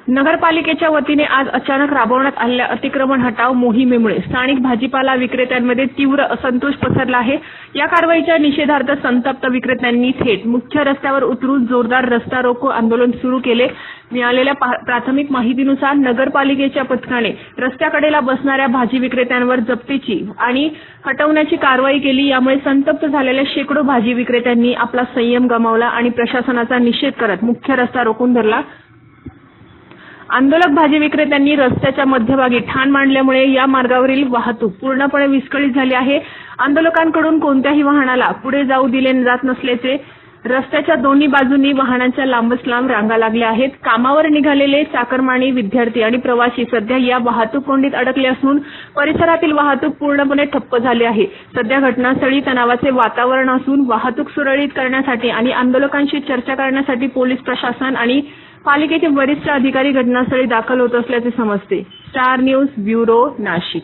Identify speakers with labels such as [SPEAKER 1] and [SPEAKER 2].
[SPEAKER 1] नगरपालिकेच्या वतीने आज अचानक राबवण्यात आलेल्या अतिक्रमण हटाव मोहिमेमुळे स्थानिक भाजीपाला विक्रेत्यांमध्ये तीव्र असंतोष पसरला आहे। या कारवाईच्या निषेधार्थ संतप्त विक्रेत्यांनी थेट मुख्य रस्त्यावर उतरून जोरदार रस्ता रोको आंदोलन सुरू केले। मिळालेल्या प्राथमिक माहितीनुसार नगरपालिकेच्या पथकाने रस्त्याकडेला बसणाऱ्या भाजी विक्रेत्यांवर जप्तीची आणि हटवण्याची कारवाई केली। यामुळे संतप्त झालेल्या शेकडो भाजी विक्रेत्यांनी आपला संयम गमावला आणि प्रशासनाचा निषेध करत मुख्य रस्ता रोखून धरला। आंदोलक भाजी विक्रेत्यांनी रस्त्याच्या मध्यभागी ठाण मांडल्यामुळे या मार्गावरील वाहतूक पूर्णपणे विस्कळीत झाली आहे। आंदोलकांकडून कोणत्याही वाहनाला पुढे जाऊ दिले जात नसल्याचे रस्त्याच्या दोन्ही बाजूंनी वाहनांच्या लांबच लांब रांगा लागल्या आहेत। कामावर निघालेले चाकरमानी, विद्यार्थी आणि प्रवासी सध्या या वाहतूक कोंडीत अडकले असून परिसरातील वाहतूक पूर्णपणे ठप्प झाली आहे। सध्या घटनास्थळी तणावाचे वातावरण असून वाहतूक सुरळीत करण्यासाठी आणि आंदोलकांशी चर्चा करण्यासाठी पोलीस प्रशासन आणि पालिकेचे वरिष्ठ अधिकारी घटनास्थळी दाखल होत असल्याचे समजते। Star news bureau, Nashik.